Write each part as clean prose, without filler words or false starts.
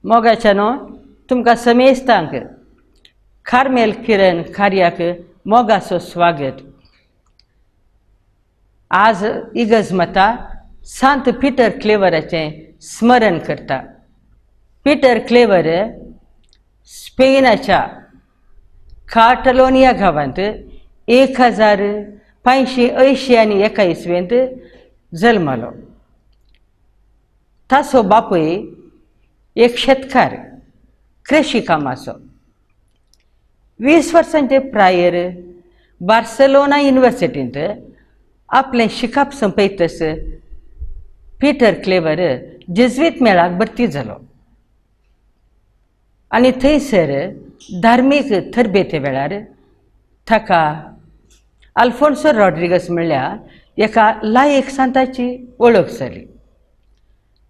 मोगाच्यानो तुमकां समेस्तांक कार्मेल किरण कार्याक मोगाचो स्वागत। आज इगर्जमता संत पीटर क्लेवराचें स्मरण करता। पीटर क्लेवर स्पेनाच्या काटलोनिया गांवांत 1581 इसवेंत जल्मलो। ताचो बापूय एक शेतकार कृषी कामाचो। 20 वर्सांचे प्रायर बार्सेलोना युनिवर्सिटींत आपलें शिकप संपयतस पीटर क्लेवर जेजुईत मेळाक भरती जालो आनी थंयसर धार्मीक तरबेते वेळार ताका अल्फोन्सो रॉड्रिगस म्हणल्यार एका लायक संताची वळख जाली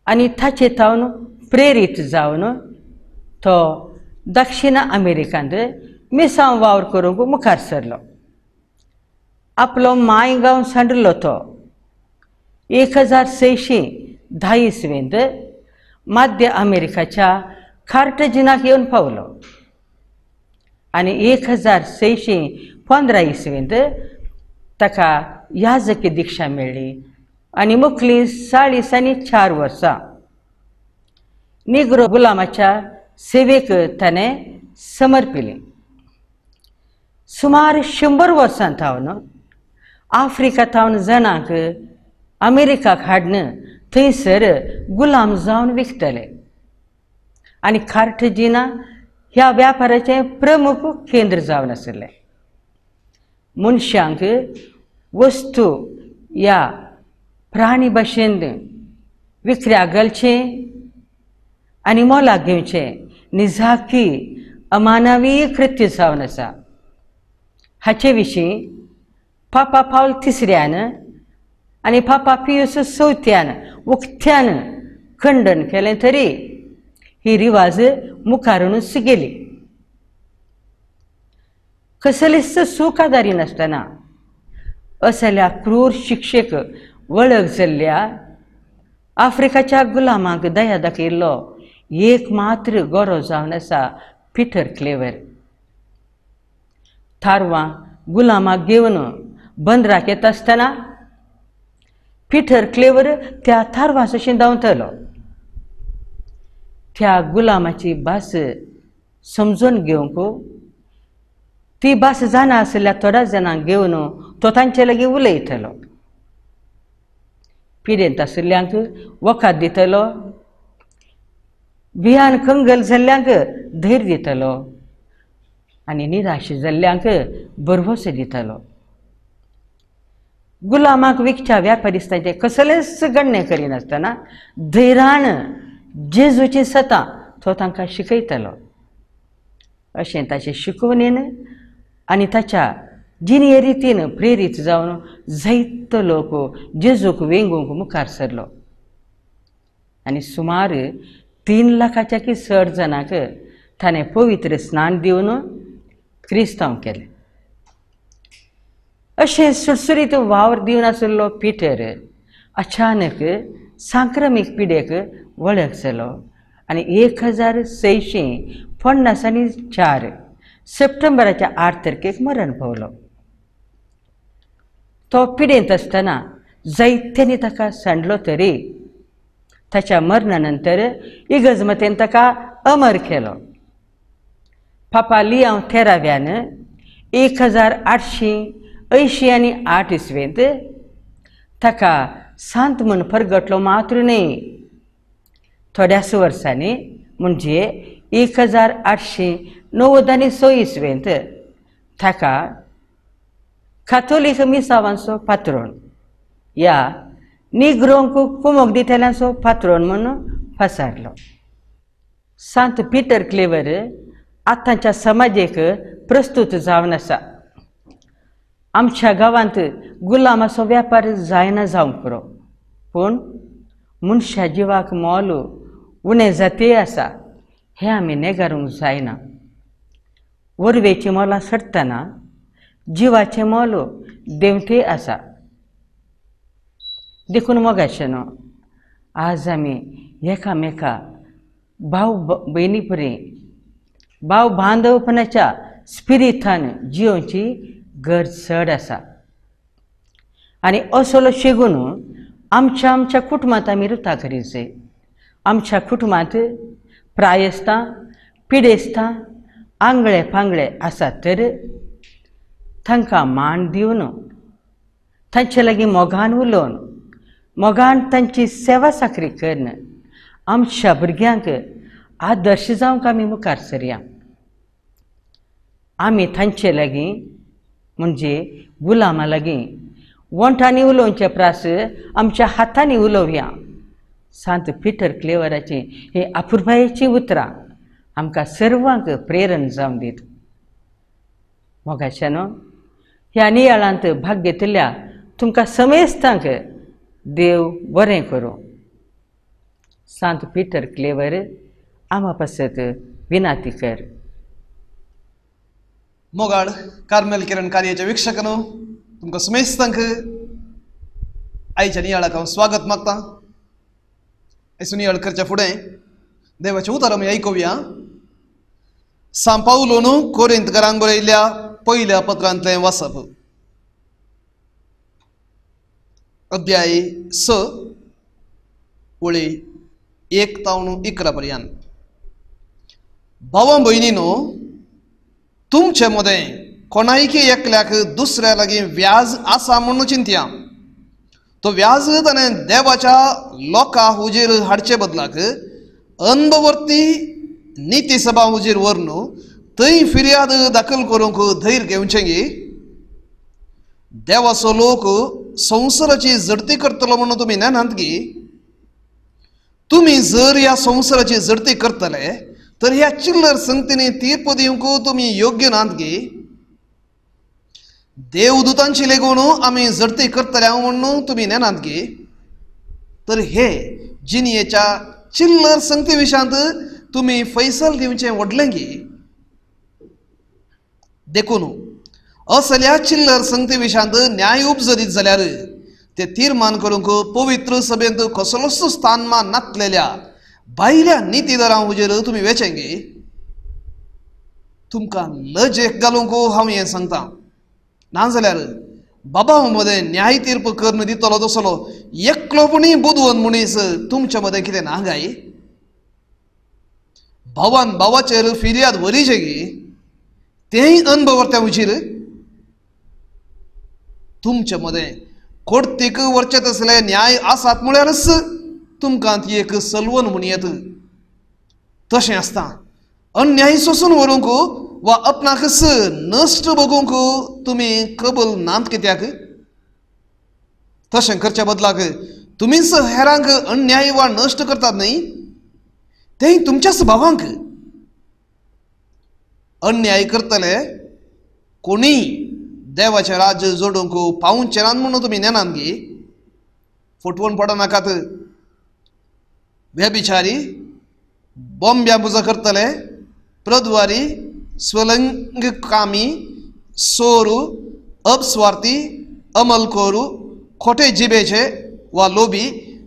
आनी ताचे तावन प्रेरीत जावन तो दक्षिण अमेरिकांत मिसांव वावर करूंक मुखार सरलो। आपलो मायगांव सांडलो तो 1610 इसवेंत मध्य अमेरिकाच्या कार्टजिनाक येवन पावलो आनी 1615 इसवेंत ताका याजकी दिक्षा मेळ्ळी आनी मुखली 40 वर्सां निग्रो गुलामाच्या सेवेक ताणें समर्पिली। सुमार 100 वर्सां थावन आफ्रिका थावन जणांक अमेरिकाक हाडून थंयसर गुलाम जावन विकतले आनी कार्टजिना ह्या व्यापाराचें प्रमुख केंद्र जावन आसलें। मनशांक वस्तू या प्राणी भाशेंत विक्र्याक घालचें आनी मोलाक घेवचें निजाकी अमानवी कृत्य जावन आसा। हाचे विशीं पापा पावल तिसऱ्यान आनी पापा पियूस चवथ्यान उक्त्यान खंडन केलें तरी ही रिवाज मुखारूनच गेली। कसलीच सुखादारी नासतना असल्या क्रूर शिक्षेक वळख जाल्ल्या आफ्रिकाच्या गुलामांक दया दाखयल्लो एक मात्र गोरो जावन आसा पीटर क्लेवर। थारवां गुलामाक घेवन बंदराक येता आसतना पीटर क्लेवर त्या थारवांसोशीं धांवतलो। त्या गुलामाची भास समजून घेवंक ती भास जाणा आसल्या थोड्या जाणांक घेवन तो तांचे लागीं उलयतलो। पिडेंत आशिल्ल्यांक वखाद दितलो, भियान कंगल जाल्ल्यांक धैर्य दितलो आनी निराश जाल्ल्यांक भरवसो दितलो। गुलामाक विकच्या व्यापारिस्तांचे कसलेच गण्य करिनासतना धैर्यान जेजूची सतां तो तांकां शिकयतलो। अशें ताचे शिकवणेन आनी ताच्या जिणे रितीन प्रेरीत जावन जायतो लोक जेजूक वेंगूंक मुखार सरलो आनी सुमार 3 लाखाच्या चड जाणांक ताणें पवित्र स्नान दिवन क्रिस्तांव केलें। अशें सुटसुरीत वावर दिवन आशिल्लो पीटर अचानक सांक्रमीक पिडेक वळख जालो आनी 1654 सप्टेंबराच्या 8 तारखेक मरण पावलो। तो पिडेंत आसतना जायत्यांनी ताका सांडलो तरी ताच्या मरणा नंतर इगर्जमतेन ताका अमर केलो। पापा लियाव 13व्यान 1888 इसवेंत ताका सांत म्हूण परगटलो मात्र न्ही, थोड्याच वर्सांनी म्हणजे 1896 इसवेंत ताका काथोलीक मिसावांचो पात्रोन या निग्रोंक कुमोक दितल्यांचो पात्रोन म्हणून फासारलो। सांत पीटर क्लेवर आतांच्या समाजेक प्रस्तुत जावन आसा। आमच्या गांवांत गुलामाचो व्यापार जायना जावंक पुरो, पूण मनशा जिवाक मोल उणें जाते आसा हें आमी नेगारूंक जायना। वरवेची मोलां सडटना जिवाचें मोल देंवते आसा। देखून मोगाचेनो आज आमी एकामेका भाव बहिणी परी भाव बांधवपणाच्या स्पिरिटान जिवची गरज चड आसा आनी असलो शेगून आमच्या कुटुंबात आमी रुता करीत जाय आमच्या कुटुंबात प्रायस्तां पिडेस्तां आंगळे पांगळे आसात तर तांकां मान दिवन तांचे लागीं मोगान उलोवन मोगान तांची सेवा साकरी करून आमच्या भुरग्यांक आदर्श जावंक आमी मुखार सरया आमी तांचे लागीं म्हणजे गुलामा लागीं वंटांनी उलोवचे प्रास आमच्या हातांनी उलोवया सांत पिटर क्लेवराची ही अपुर्बायेची उतरां आमकां सर्वांक प्रेरण जावन दीत मोगाच्यानो ह्या नियाळांत भाग घेतिल्ल्या तुमकां समेस्तांक देव बरें करूं सांत पिटर क्लेवर आमा पासत विनाती कर मोगाळ कार्मेल किरण कार्याच्या वीक्षकांनो तुमकां समेस्तांक आयच्या नियाळाक हांव स्वागत मागतां आयचो नियाळ करच्या फुडें देवाचें उतर आमी आयकुया सांत पावलोन कोरिंथकारांक बरयल्ल्या पयल्या पत्रांतलें वाचप अध्याय 6 वळी 1 तावन 11 पर्यंत भावां भयणीनो तुमचे मदें कोणायकी एकल्याक दुसऱ्या लागीं व्याज आसा म्हूण चिंतया तो व्याज ताणें देवाच्या लोकां हुजीर हाडचे बदलाक अनभवर्ती नीती सभा हुजीर व्हरून थंय फिर्याद दाखल करूंक धैर्य घेवचें गे देवाचो लोक संवसाराची जडती करतलो म्हणून तुमी नेनात गे तुमी जर ह्या संवसाराची जडती करतले तर ह्या चिल्लर संगतींनी तीर्प दिवंक तुमी योग्य नात गे देवदूतांची लेगून आमी जडती करतले म्हणून तुमी नेनात गे तर हे जिनियेच्या चिल्लर संगती विशांत तुमी फैसल दिवचें व्हडलें गे देखून असल्या चिल्लर संगती विशांत न्याय उपजरीत जाल्यार ते तीर्मान करूंक पवित्र सभेंत कसलोच स्थानमान नातलेल्या भायल्या नितीदारां हुजेर तुमी वेचें गे तुमकां लजेक घालूंक हांव हें सांगतां नाजाल्यार बाबा मदें न्याय तीर्प करून दितलो तसलो एकलोपणी बुदवंत मनीस तुमचे मदें कितें ना गाय भावान भावाचेर फिर्याद व्हरीचे गे तेंय अनभवर्त्या हुजीर तुमचे मदें कोर्तीक व्हरचे तसले न्याय आसात म्हळ्यारच तुमकां ती एक सलवण म्हूण येत तशें आसता अन्याय सोसून व्हरूंक वा आपणाकच नश्ट बगूंक तुमी कबल नात कित्याक तशें करच्या बदलाक तुमीच हेरांक अन्याय वा नश्ट करतात न्ही तेंय तुमच्याच भावांक अन्याय करतले कोणी देवाचें राज्य जोडूंक पावूंचे नात म्हणून तुमी नेनात गे फटवून पडो नाकात व्यभिचारी बॉम्ब्या पुजा करतले प्रद्वारी स्वलंगकामी सोरू अपस्वार्थी अमलकोरू खोटे जिबेचे वा लोभी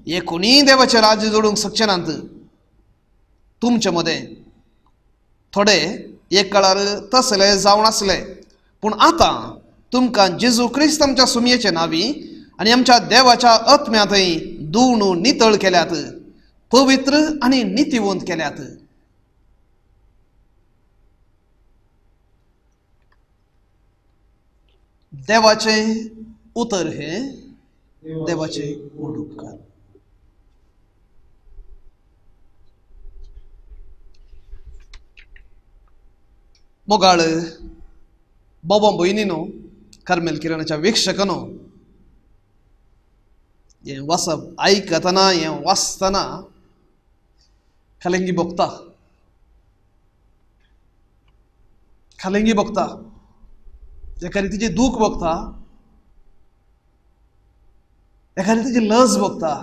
हे कोणी देवाचें राज्य जोडूंक शकचे नात तुमचे मदें थोडे एक काळार तसले जावन आसले पूण आतां तुमकां जेजू क्रिस्त आमच्या सुमयेचे नावी आनी आमच्या देवाच्या आत्म्या थंय धुवन नितळ केल्यात पवित्र आनी नितीवंत केल्यात देवाचें उतर हे देवाचे उपकार मोगाळ बाबा भयणीनो कार्मेल किरणाच्या वीक्षकांनो हें वाचप आयकतना हें वाचतना खालेंगी भोगता एखादी तिचे दूख भोगता एखादी तिची लज भोगता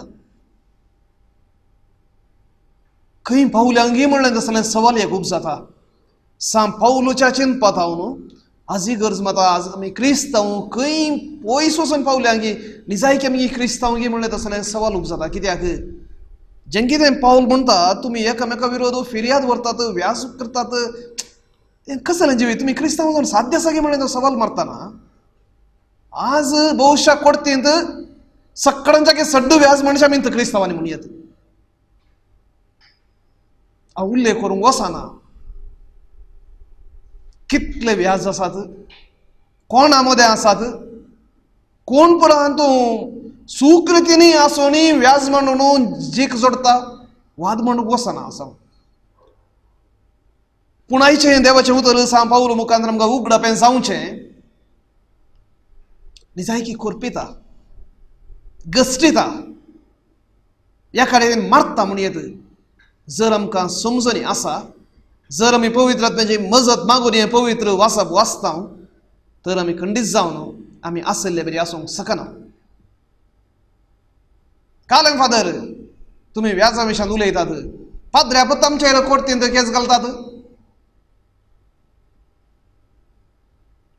खंय पावल्यांगी म्हणलें तसलें सवाल हे खूब जाता सांत पावलोच्या चिंतपात हांव न्हू आजी गरज माता आज आमी क्रिस्तांव खंय पयस वचून पावल्यांगी निजायकी आमी क्रिस्तांवगी म्हणलें तसलें सवाल खूब जाता कित्याक जें कितें पाऊल म्हणटा तुमी एकामेका विरोध फिर्याद व्हरतात व्याज करतात कसलें जिवी तुमी क्रिस्तांव जावन साध्य आसा गे म्हणून तो सवाल मारतना आज बहुशा कोर्तींत सक्कडांच्या सड्डू व्याज मनशां मिंत क्रिस्तांवांनी म्हूण येत हांव उल्लेख करूंक वचना कितले व्याज आसात कोण आमोदे आसात कोण परंतु सुकृतीनी आसोनी व्याज म्हणून जीक जोडता वाद म्हणूंक वचना आसा पूण आयचें देवाचें उतर सांग पावलो मुखांतर आमकां उगडपें जावचें निजायकी कोरपिता गस्टिता ह्या कडेन मारता म्हूण येत जर आमकां समजणी आसा जर आमी पवित्र आत्म्याची मजत मागून हें पवित्र वाचप वाचता तर आमी खंडीत जावन आमी आसले बरी आसूंक शकना कालें फादर तुमी व्याजा विशयान उलयतात पाद्र्या पुत आमचेर कोर्तींत केस घालतात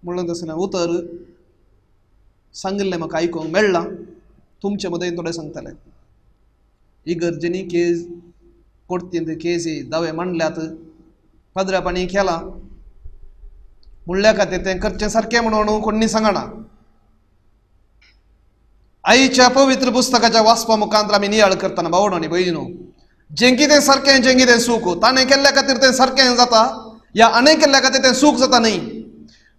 म्हणून तसं उतर सांगिल्लें म्हाका आयकूंक मेळ्ळां तुमचे मदें थोडें सांगतलें इगर्जेनी केस कोर्तींत केसी दावे मांडल्यात पाद्र्यापणी केला म्हणल्या खातीर तें करचें सारकें म्हणून कोणी सांगना आईच्या पवित्र पुस्तकाच्या वाचपा मुखांतर आमी नियाळ करतना भावंडो आनी भयणीनो जें कितें सारकें जें कितें सूख ताणें केल्ल्या खातीर तें सारकें जाता या आनी केल्ल्या खातीर तें सूख जाता न्ही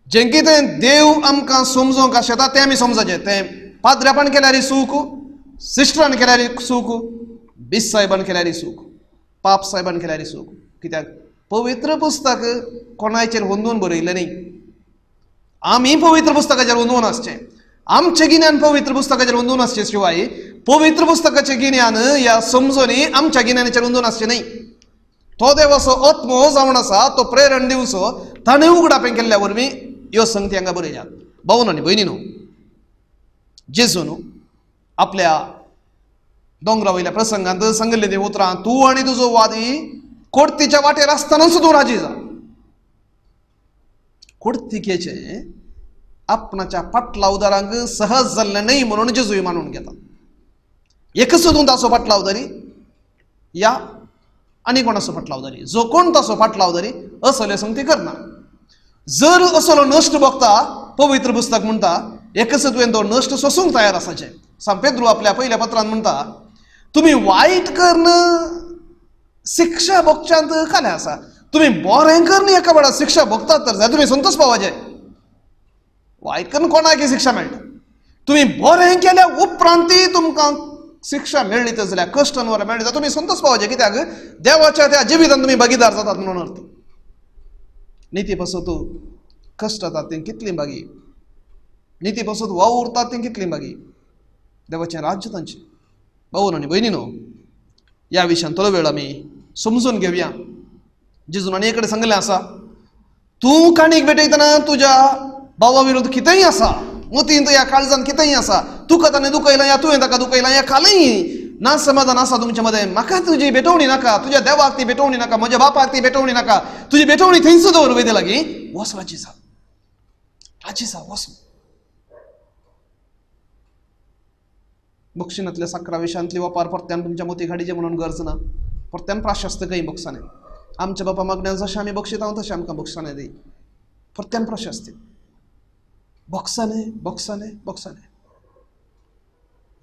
जें कितें देव आमकां समजोवंक आशेता तें आमी समजचें तें पाद्र्यापण केल्यारय सूख सिस्टरान केल्यारय सूख बीस साहेबान केल्यारय सूख पाप साहेबान केल्यारय सूख कित्याक पवित्र पुस्तक कोणाचेर हुंदून बरयलें न्ही आमी पवित्र पुस्तकाचेर हुंदून आसचें आमचें गिन्यान पवित्र पुस्तकाचेर हुंदून आसचें शिवाय पवित्र पुस्तकाचें गिन्यान ह्या समजणी आमच्या गिन्यानाचेर हुंदून आसचें न्ही तो देवाचो आत्मो जावन आसा तो प्रेरण दिवचो ताणें उगडापें केल्ल्या वरवीं ह्यो संगती हांगा बरयल्यात भावंडो आनी भयणीनो जेजून आपल्या दोंगरा वयल्या प्रसंगांत सांगिल्लीं तीं उतरां तूं आनी तुजो वादी कोर्तीच्या वाटेर आसतना सुद्दां राजी जा कोर्तिकेचें आपणाच्या पाटला उदारांक सहज जाल्लें न्ही म्हणून जेजूय मानून घेता एकच तूं ताचो पाटलावदारी या आनी कोणाचो पाटलावदारी जो कोण ताचो पाटलावदारी असल्यो संगती करना जर असलो नश्ट भोगता पवित्र पुस्तक म्हणटा एकच तुवें तो नश्ट सोसूंक तयार आसाचें सांत पेद्रू आपल्या पयल्या पत्रांत म्हणटा तुमी वायट कर्ण शिक्षा भोगच्यांत खाले आसा तुमी बरें कर्ण एका वेळार शिक्षा भोगतात तर तुमी संतोश पावचे वायट करून कोणाक शिक्षा मेळटा तुमी बरें केल्या उपरांतय तुमकां शिक्षा मेळ्ळी तर जाल्यार कश्टान वरां मेळ्ळी तर तुमी संतोश पावचे कित्याक देवाच्या त्या जिवितांत तुमी भागीदार जातात म्हणून अर्थ नीती पासत कश्ट जातात ती कितली बागी नीती पासत वाव उरतात ती कितली बागी देवाचें राज्य तांचें भावंडो आनी भयणीनो ह्या विशयान थोडो वेळ आमी समजून घेवया जेजून आनी एक सांगलें आसा तूं काणीक भेटयतना तुज्या भावा विरुद्ध कितेंय आसा मतींत ह्या काळजांत कितेंय आसा तुका ताणें दुखयलां या तुवें ताका दुखयलां या खालय ना समाधान आसा तुमचे मदें म्हाका तुजी भेटवणी नाका तुज्या देवाक ती भेटवणी नाका म्हज्या बापाक ती भेटवणी नाका तुजी भेटवणी थंयच दवर वेदे लागीं वच राजी जा वच बक्षिणांतल्या साकरा विशयांतली वपार परत्यान तुमच्या मती घाडीचे म्हणून गरज ना परत्यान प्राशस्त कई बक्षाने आमच्या बापा मागण्यान जशें आमी बक्षिता तशें आमकां बक्षाने दी परत्यान प्राशस्ती बक्षाने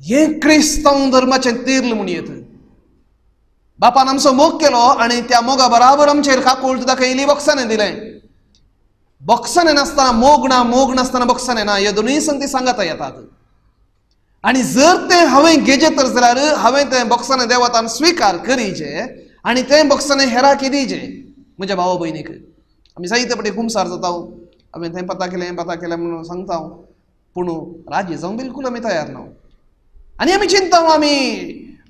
हे क्रिस्तांव धर्माचें तीर्ल म्हूण येत बापान आमचो मोग केलो आनी त्या मोगा बराबर आमचेर काकूळ दाखयली बक्षाने दिलें बक्षाने नासतना मोग नासतना बक्षाने ना हे दोनूय संगती सांगता येतात आनी जर तें हांवें घेजें तर जाल्यार हांवें तें बक्षाने देवतान स्विकार करीचें आनी तें बक्षाने हेराकी दिवचें म्हज्या भावा भयणीक आमी जायते फावटी कुमसार जाता हांवें थंय पता केलें म्हणून सांगता पूण राजी जावंक बिलकूल आमी तयार ना आनी आमी चिंता आमी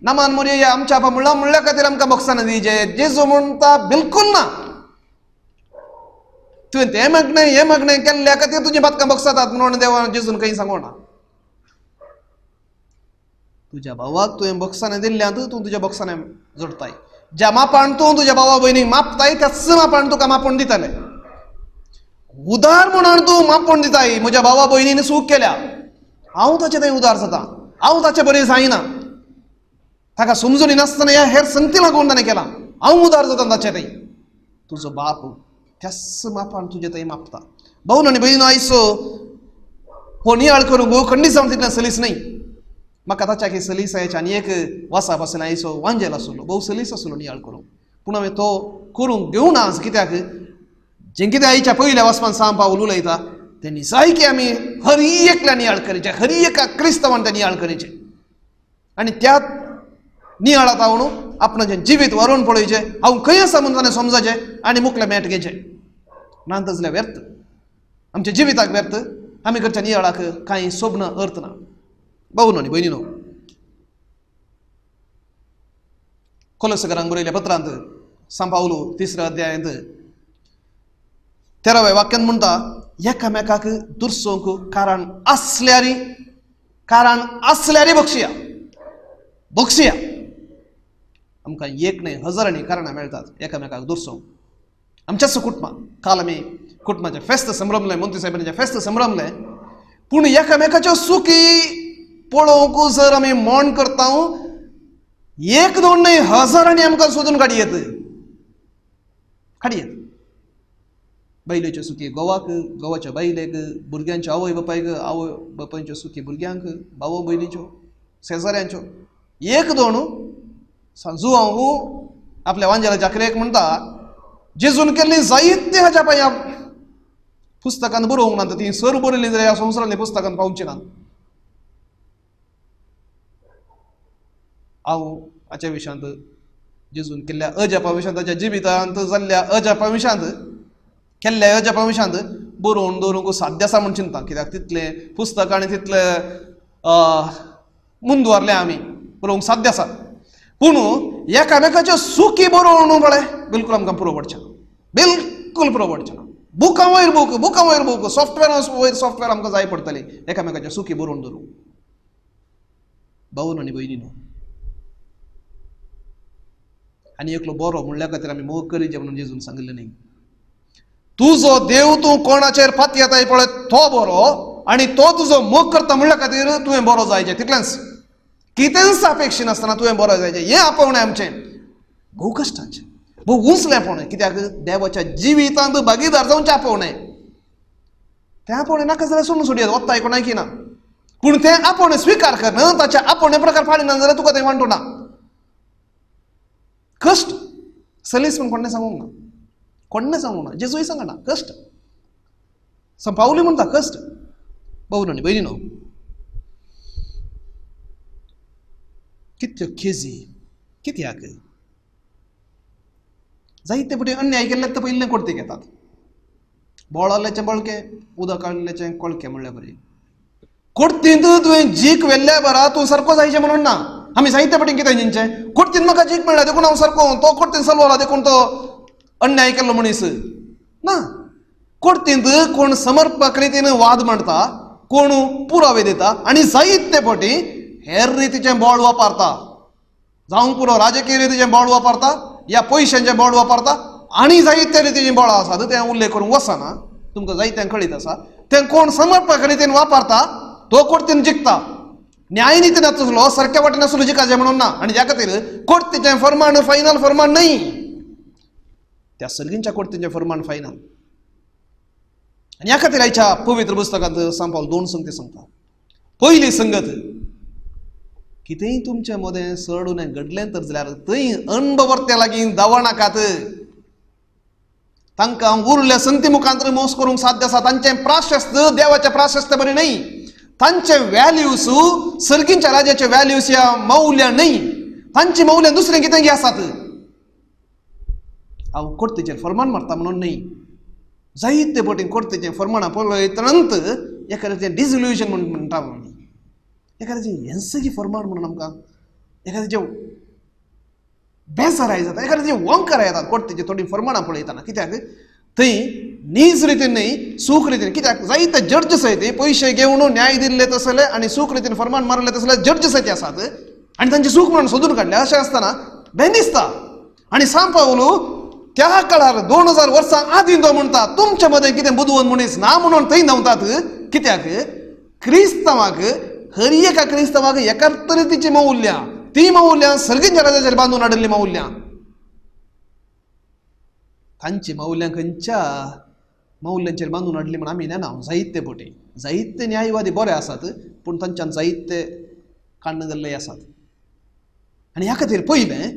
नामान मोरया आमच्या बापा म्हणल्या खातीर आमकां बक्षाने दिवचें जेजू म्हणटा बिलकूल ना तुवें तें मागणें केल्ल्या खातीर तुजी बातकां बक्षातात म्हणून देवान जेजून खंय सांगो ना तुज्या भावाक तुवें बक्षाने दिल्ल्यात तूं तुज्या बक्षाने जोडताय ज्या मापान तूं तुज्या भावा भयणीक मापताय त्याच मापान तुका मापूण दितलें उदार म्हणून तूं मापूण दिताय म्हज्या भावा भयणीन सूख केल्या हांव ताचें थंय उदार जाता हांव ताचे बरें जायना ताका समजून नासतना ह्या हेर संगती लागून ताणें केला हांव उदार जाता ताचे थंय तुजो बाप त्याच मापान तुजे थंय मापता भाऊ आनी भयणीनो आयसो हो नियाळ करूंक खंडीत जावन तितलें सलीस न्हय म्हाका ताच्या सलीस आयच्या आनी एक वासा पासून आयसो वांजेल आसलो भोव सलीस आसलो नियाळ करूंक पूण हांवें तो करूंक घेवूं ना कित्याक जें कितें आयच्या पयल्या वचपान सांग पावल उलयता तेणी जाय की आमी हर एकल्या नियाळ करचें हर एका क्रिस्तवान तें नियाळ करचें आनी त्याच नियाळात हांव आपणाचें जिवीत व्हरून पळोवचें हांव खंय आसा म्हणून ताणें समजाचें आनी मुखलें मेट घेवचें ना तसलें व्यर्थ आमच्या जिविताक व्यर्थ आमी करच्या नियाळाक कांय सोबना अर्थ ना भाऊ आनी भयणीनो कोलोसकारांक बरयल्या पत्रांत सांग पावलो 3 अध्यायांत 13व्या वाक्यांत म्हणटा एकामेकाक दुरसोंक कारण आसल्यारी बक्षिया आमकां एक न्हय हजारांनी कारणां मेळटात एकामेकाक दुरसोंक आमच्याच कुटुंबांत काल आमी कुटुंबाचें फेस्त संभ्रमलें मंत्री साहेबांचें फेस्त संभ्रमलें पूण एकामेकाच्यो सुखी पळोवंक जर आमी मोन करता 1-2 न्हय हजारांनी आमकां सोदून काडयेत बायलेच्यो सुखी घोवाच्या बायलेक भुरग्यांच्या आवय बापायच्यो सुखी भुरग्यांक भाव भयणीच्यो शेजाऱ्यांच्यो 1-2 सांजू हांव आपल्या वांजेला जाकरेक म्हणटा जेजून केल्ली जायते हाच्या पांया पुस्तकांत बरोवंक ना ती सर बरयली जाल्यार ह्या संवसारांतली पुस्तकांत पावची ना हांव हाच्या विशयांत जेजून केल्ल्या अजापा विशयांत ताच्या जिवितांत जाल्ल्या अजापा विशयांत केल्ल्या अजापा विशयांत बरोवन दवरूंक साध्य आसा म्हूण चिंता कित्याक तितलें पुस्तक आनी तितलें मुंदवारलें आमी बरोवंक साध्य आसा पूण एकामेकाच्यो सुखी बरोवंक न्हू पळय बिलकूल आमकां पुरो पडचें ना बिलकूल पुरो पडचें ना बुकां वयर बूक सॉफ्टवेअरा वयर सॉफ्टवेअर आमकां जाय पडटली एकामेकाच्यो सुखी बरोवन दवरूंक भाऊ आनी भयणीनो आनी एकलो बरो म्हणल्या खातीर आमी मोग करीचे म्हणून जेजून सांगिल्लें न्ही तुजो देव तूं कोणाचेर फाती येताय पळय तो बरो आनी तो तुजो मोग करता म्हणल्या खातीर तुवें बरो जायचें तितलेंच कितेंच अपेक्षी नासतना तुवें बरो जायचें हें आपोवणें आमचें भोव कश्टाचें भोव उंचलेपणें कित्याक देवाच्या जिवितांत भागीदार जावचें आपोवणें तें आपोवणें नाका जाल्यार सोडून सोडयात वत्ता आयकून आयकिना पूण तें आपोवणें स्विकार करना ताचे आपोवणे प्रकार फाडिना जाल्यार तुका तें वांटो ना कश्ट सलीस म्हूण कोणें सांगूंक ना जेजूय सांगना कश्ट पावली म्हणटा कश्ट भाऊ आनी भयणीनो कितल्यो केजी कित्याक जायते फावटी अन्याय केल्ले ते पयलीं कोर्तीक येतात बोळाल्ल्याचें बळके उदक काडल्याचें कळकें म्हणल्यार बरें कोर्तींत तुवें जीक व्हेल्ल्या बरा तूं सारको जायचें म्हणून ना आमी जायते फावटी कितें चिंतचें कोर्तींत म्हाका जीक मेळ्ळा देखून हांव सारको तो कोर्तींत चलवला देखून तो अन्याय केल्लो मनीस ना कोर्तींत कोण समर्पक रितीन वाद मांडटा कोण पुरावे दिता आनी जायते फावटी हेर रितीचें बोळ वापरता जावं पुरो राजकीय रितीचें बोळ वापरता या पयशांचें बोळ वापरता आनी जायते रितीचीं बोळां आसात तें उल्लेख करूंक वचना तुमकां जायत्यांक कळीत आसा तें कोण समर्पक रितीन वापरता तो कोर्तीन जिखता न्याय नीतीन आसलो सारक्या वाटेन आसलो जिकाचें म्हणून ना आनी ह्या खातीर कोर्तीचें फर्माण फायनल फर्माण न्हय त्या सगळींच्या कोर्तीचें फर्माण फायनल आनी ह्या खातीर आयच्या पवित्र पुस्तकांत सांग पावल 2 संगती सांगता पयली संगत कितेंय तुमचे मदें चड उणें घडलें तर जाल्यार थंय अणभवर्त्या लागीं दावा नाकात तांकां उरल्या संगती मुखांतर मोस करूंक साध्य आसा तांचें प्राशस्त देवाचें प्राशस्त बरें न्हय तांचे व्हॅल्यूज सर्गींच्या राजाचे व्हॅल्यूज ह्या मौल्यां न्हय तांची मौल्यां दुसरें कितें आसात हांव कोर्तीचेर फर्माण मारता म्हणून न्हय जायते फावटी कोर्तीचें फर्माणां पळयतनंत एखाद्याचें डिसल्युजन म्हणटा एखाद्याचें हेंसगी फर्माण म्हणून आमकां एखाद्याचें बेजाराय जाता एखाद्याचें वंकराय येतात कोर्तीचें थोडीं फर्माणां पळयतना कित्याक थंय नीज रितीन न्हय सूख रितीन कित्याक जायते जड्जस आसात पयशे घेवन न्याय दिल्ले तसले आनी सूख रितीन फर्माण मारले तसले जड्जस आसात आनी तांचे सूख म्हणून सोदून काडले अशें आसतना बेनिसता आनी सांग पावलो त्या काळार 2000 वर्सां आदीं तो म्हणटा तुमचे मदें कितें बुदवंत मनीस ना म्हणून थंय नवतात कित्याक क्रिस्तवाक हर एका क्रिस्तवाक एकाच तरेची मौल्यां ती मौल्यां सर्गींच्या राजाचेर बांदून हाडिल्ली मौल्यां तांची मौल्यां खंयच्या मौल्यांचेर बांदून हाडली म्हण आमी नेना जायते पोटी जायते न्यायवादी बरे आसात पूण तांच्यान जायते काण्ण जाल्ले आसात आनी ह्या खातीर पयलें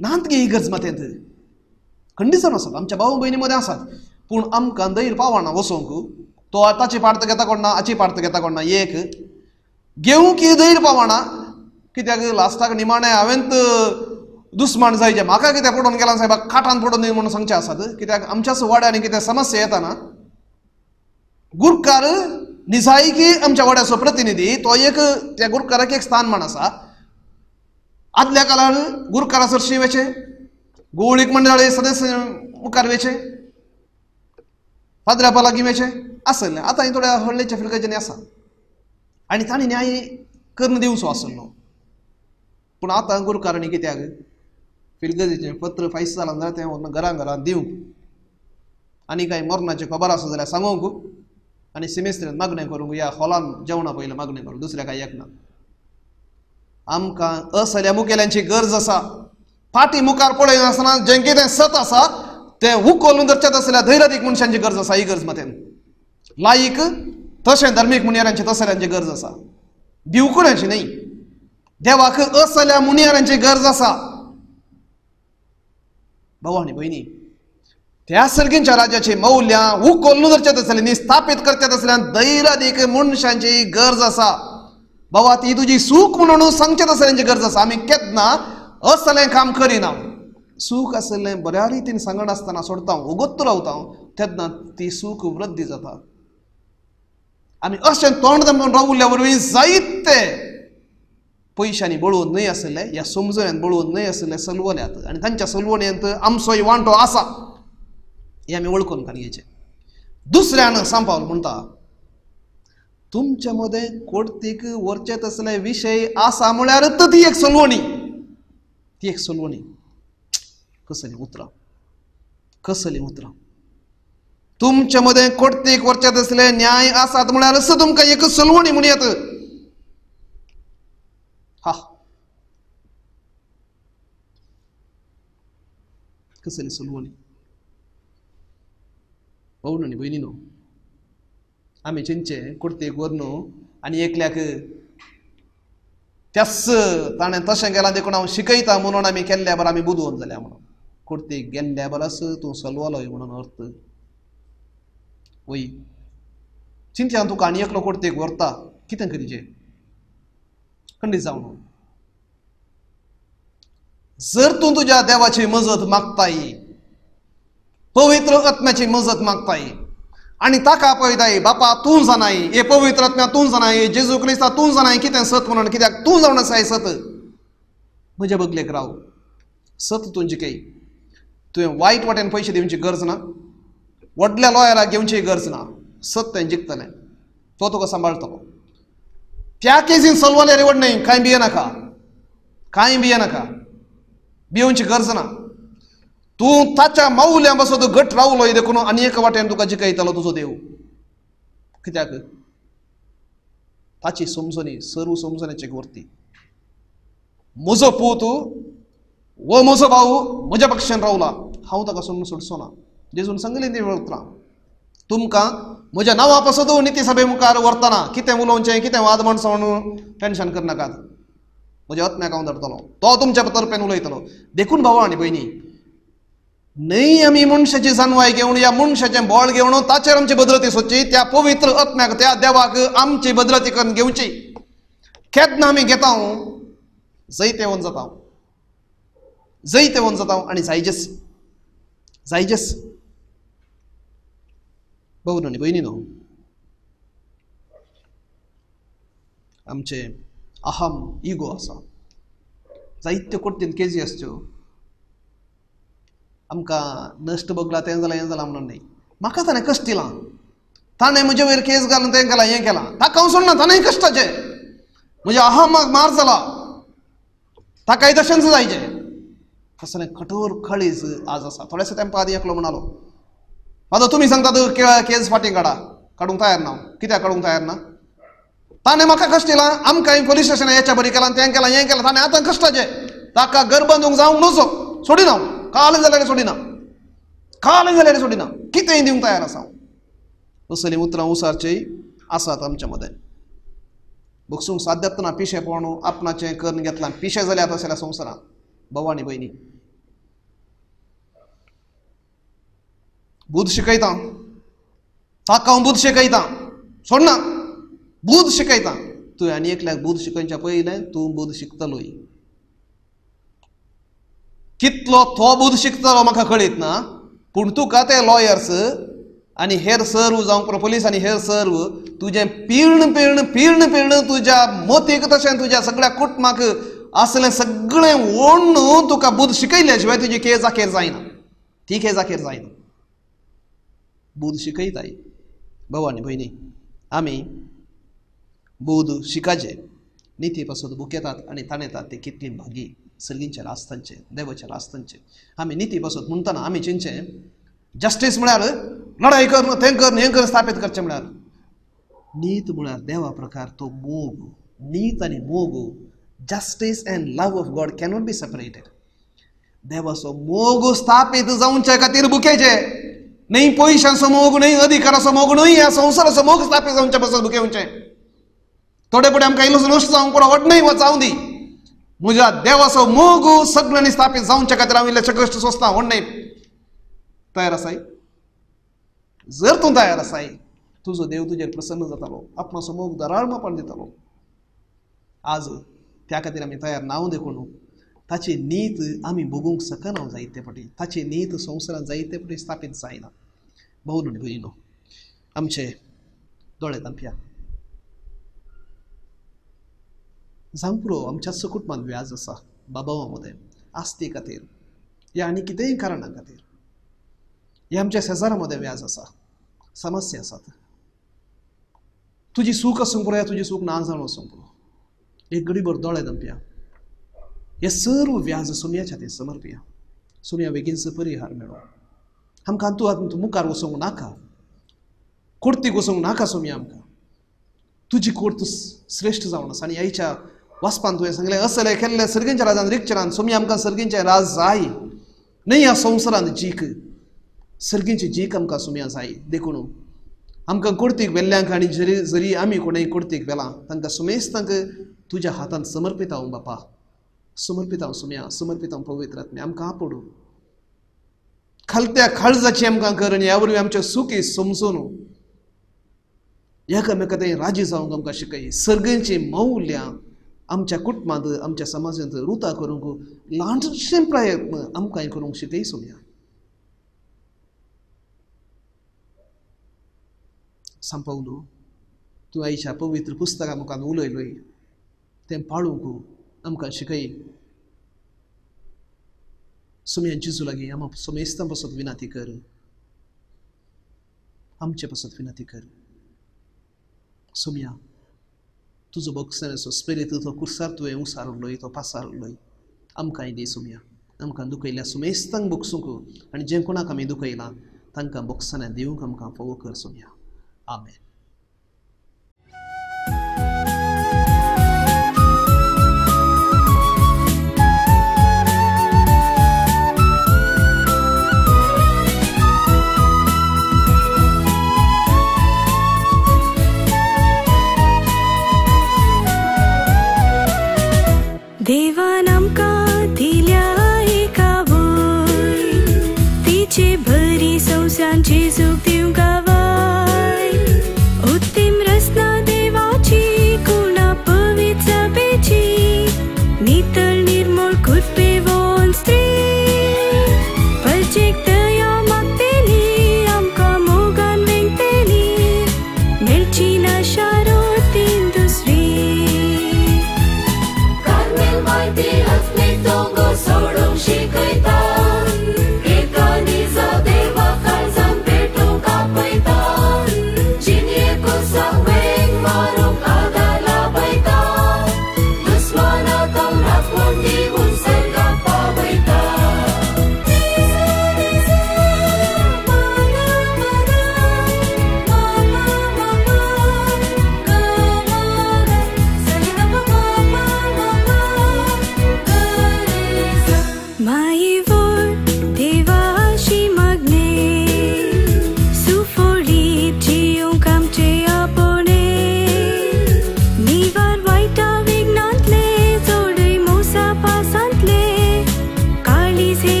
नात गे इगर्ज मातेंत कंडिशन आसात आमच्या भाऊ भयणी मदें आसात पूण आमकां दैर पावना वचोंक तो ताची पार्ट घेता कोण ना हाची पार्ट घेता कोण ना एक घेवंक दैर पावना कित्याक लास्टाक निमाणें हांवें दुस्मान जायचे म्हाका कितें पडून गेला साहेबाक काठान पडून दी म्हणून सांगचे आसात कित्याक आमच्याच वाड्यांनी कितें समस्या येताना गुरकार निजायकी आमच्या वाड्याचो प्रतिनिधी तो एक त्या गुरकाराक एक स्थानमान आसा आदल्या काळार गुरकारा सरशी वेचे गोवळीक मंडळी सदस्य मुखार वेचे पाद्र्यापा लागीं वेचे आसले आतां थोड्या हळ्ळेच्या फिरकाच्यानी आसा आनी तांणी न्याय करून दिवचो आसलो पूण आतां गुरकारांनी कित्याक फिलगजेचें पत्र फायस जालां जाल्यार तें व्हरून घरां घरां दिवंक आनी कांय मरणाची खबर आसा जाल्यार सांगूंक आनी सिमेस्त्रेन मागणें करूंक या हॉलान जेवणा पयलें मागणें करूंक दुसऱ्या कांय एक ना आमकां असल्या मुखेल्यांची गरज आसा फाटी मुखार पळयनासतना जें कितें सत आसा तें हुकोलून धरचें आसल्यार धैर्यादीक मनशांची गरज आसा ही गरज मातेन लायक तशें धर्मीक मुनियारांची तसल्यांची गरज आसा भिवकुऱ्यांची न्ही देवाक असल्या मुनियारांची गरज आसा भाऊ आनी भयणी त्या सर्गींच्या राज्याची मौल्यां हुकोलून धरचें आसलें निस्थापीत करचें आसल्यार धैर्यादीक मनशांची गरज आसा बाबा ती तुजी सूख म्हणून सांगचें आसल्यांची गरज आसा आमी केन्ना असलें काम करिना सूख आसलें बऱ्या रितीन सांगनासतना सोडता ओगोत्तू रावता तेन्ना ती सूख वृद्धी जाता आमी अशें तोंड दंबून रावल्ल्या वरवीं जायते पयशांनी बळोवन न्हय आसले ह्या समजुऱ्यांत बळोवन न्हय आसले सलवल्यात आनी तांच्या सलवणेंत आमचोय वांटो आसा हें आमी वळखून काडयेचें दुसऱ्यान सांपावल म्हणटा तुमच्या मदें कोर्टीक व्हरचेत असले विशय आसा म्हळ्यारच ती एक सलवणी कसली उतरां तुमच्या मदें कोर्टीक व्हरचेत असले न्याय आसात म्हळ्यारच तुमकां एक सलवणी म्हूण येत हा कसली सलवणी भाऊ आनी भयणीनो आमी चिंचे कोर्टीक व्हरनू आनी एकल्याक त्याच ताणें तशें गेलां देखून हांव शिकयता म्हणून आमी केल्ल्या बरें आमी बुदवून जाल्या म्हणून कोर्टीक गेल्ल्या बरस तूं चलवलोय म्हणून अर्थ वय चिंते हांव तुका आनी एकलो कोर्टीक व्हरता कितें करीचें खंडीत जावं जर तूं तुज्या देवाची मजत मागताय पवित्र आत्म्याची मजत मागताय आनी ताका आपयताय बापा तूं जाणाय हे पवित्र आत्म्या तूं जाणाय जेजू क्रिस्ता तूं जाणाय कितें सत म्हणून कित्याक तूं जावन आसाय सत म्हज्या बगलेक राव सत तूं जिकय तुवें वायट वाटेन पयशे दिवची गरज ना व्हडल्या लॉयराक घेवची गरज ना सत तें जिखतलें तो तुका सांबाळटलो त्या केसीन सलवले रेवड न्हय कांय भियेनाका भियोवची गरज ना तूं ताच्या मौल्यां बसत घट रावलो देखून आनी एक वाटेन तुका जिखयतलो तुजो देव कित्याक ताची समजणी सर्व समजण्याची वर्ती म्हजो पूत वो म्हजो भाऊ म्हज्या पक्षान रावला हांव ताका सोडून सोडचो ना जेजून सांगलें ती वळखलां तुमकां म्हज्या नांवा पासत निती सभे मुखार व्हरतना कितें उलोवचें कितें वाद माणसां म्हणून टेन्शन करनाकात म्हज्या आत्म्याक हांव धरतलो तो तुमच्या तर्फेन उलयतलो देखून भावा आनी भयणी न्हय आमी मनशाची जानवाय घेवन या मनशाचें बळ घेवन ताचेर आमची बदलती सोदची त्या पवित्र आत्म्याक त्या देवाक आमची बदलती करून घेवची केन्ना आमी घेता जैते वन जाता आनी जायजेस भाऊ आनी भयणीनो आमचे अहम इगो आसा जायत्यो कोट्टीन केजी आसच्यो आमकां नश्ट बगला तें जालां हें जालां म्हणून न्हय म्हाका ताणें कश्ट दिलां ताणें म्हजे वयर केस घालून तें केलां हें केलां ताका हांव सोडना ताणेंय कश्टाचें म्हज्या अहमाक मार जाला ताकाय तशेंच जायचें कसलें कठोर खळीज आज आसा थोड्याशा तेंपा आदी एकलो म्हणालो फादर तुमी सांगतात केस फाटीं काडूंक तयार ना कित्याक काडूंक तयार ना ताणे म्हाका कश्ट दिला आमकां पुलीस स्टेशन याच्या बरी केला तें केला हें केला ताणें आतां कश्टाचें ताका घर बांदूंक जावंक नजो सोडिना काल जाल्यार सोडिना काल जाल्यार सोडिना कितेंय दिवंक तयार आसा असलीं उतरां उसारचीं आसात आमच्या मदें बगसूंक साध्यत ना पिशेपण आपणाचें करून घेतलां पिशे जाल्यार तशेल्या संवसारांत भाव आनी भयणी बुध शिकयता ताका हांव बुध शिकयता सोडना बुध शिकयता तुवें आनी एकल्याक बुध शिकोवच्या पयलें तूं बुध शिकतलोय कितलो तो बुध शिकतलो म्हाका कळीत ना पूण तुका ते लॉयर्स आनी हेर सर्व जावं पुलीस आनी हेर सर्व तुजें पिर्ण पिर्ण पिर्ण पिर्ण तुज्या मोतीक तशें तुज्या सगळ्या कुटुंबाक असलें सगळें ओडून तुका बुध शिकयल्या शिवाय तुजी केस आखेर जायना ती केस आखेर जायना बुध शिकयताय भाव आनी भयणी आमी बुध शिकाचे निती पासून बूक येतात आनी ताणेतात ते कितली भागी सर्गींचे रास्तांचे देवाच्या रास्तांचे आमी निती पासून म्हणटना आमी चिंतचें जस्टीस म्हळ्यार लढाई कर तें कर हें कर स्थापीत करचें म्हळ्यार नीत म्हळ्यार देवा प्रकार तो मोग नीत आनी मोग justice end love of God cannot be separated देवाचो मोग स्थापीत जावचे खातीर बुकेचे न्ही पयशांचो मोग न्ही अधिकाराचो मोग न्ही ह्या संवसाराचो मोग स्थापीत जावचे पासून बुकेवचे थोडे फुडें आमकां इल्लो नश्ट जावंक पुरो वडनय वचावं दी म्हज्या देवाचो मोग सगळ्यांनी स्थापीत जावचे खातीर हांव इल्लेशें कश्ट सोंसता वडनय तयार आसाय जर तूं तयार आसाय तुजो देव तुजेर प्रसन्न जातालो आपणाचो मोग दराळमापण दितालो आज त्या खातीर आमी तयार नांव देखून ताची नीत आमी भोगूंक शकना जायते फावटी ताची नीत संवसारांत जायते फावटी स्थापीत जायना भाऊ आनी भयणो आमचे दोळे धांपया जावं पुरो आमच्या कुटुंबांत व्याज आसा बाबावा मदें आस्ती खातीर या आनी कितेंय कारणां खातीर हे आमच्या शेजारा मदें व्याज आसा समस्या आसात तुजी सूख आसूंक पुरो या तुजी सूख ना जावन आसूंक पुरो एक घडीभर दोळे धांपया हे सर्व व्याज सुमयाच्या खातीर समर्पया सुमया बेगीनचो परिहार मेळो आमकां तूं मुखार वचोंक नाका कोर्तीक वचोंक नाका सुमया आमकां तुजी कोर्ट श्रेश्ठ जावन आसा आनी ह्याच्या वाचपान तुवें सांगलें असलें केल्लें सर्गींच्या राजान रिक्चरान सुमया आमकां सर्गींचें राज जाय न्ही ह्या संवसारांत जीक सर्गींची जीक आमकां सुमया जाय देखून आमकां कोर्तीक वेल्ल्यांक आनी जरी आमी कोणेंय कोर्तीक वेलां तांकां सुमेस्तांक तुज्या हातांत समर्पीत हांव बापा समर्पीत हांव सुमया समर्पीत हांव पवित्र आत्मे आमकां आपडू खालत्या काळजाची आमकां कर आनी ह्या वरवीं आमचे सुखी समजून एकामेकांत राजी जावंक आमकां शिकय सर्गींची मौल्यां आमच्या कुटुंबांत आमच्या समाजांत रुतां करूंक ल्हानशे प्रयत्न आमकां करूंक शिकय सुमया संपवलो तूं आयच्या पवित्र पुस्तकां मुखार उलयलोय तें पाळूंक आमकां शिकय सुमया जेजू लागीं आमी समेस्तां पासून विनंती कर आमचे पासून विनंती कर सुमया तुजो बगसनाचो स्पिरीट तो कुर्सार तुवें उसारलोय तो पासारलोय आमकांय दी सुमया आमकां दुखयल्या सुमेस्तांक बगसूंक आनी जे कोणाक आमी दुखयलां तांकां बगसना दिवंक आमकां फोव कर सुमया आमेन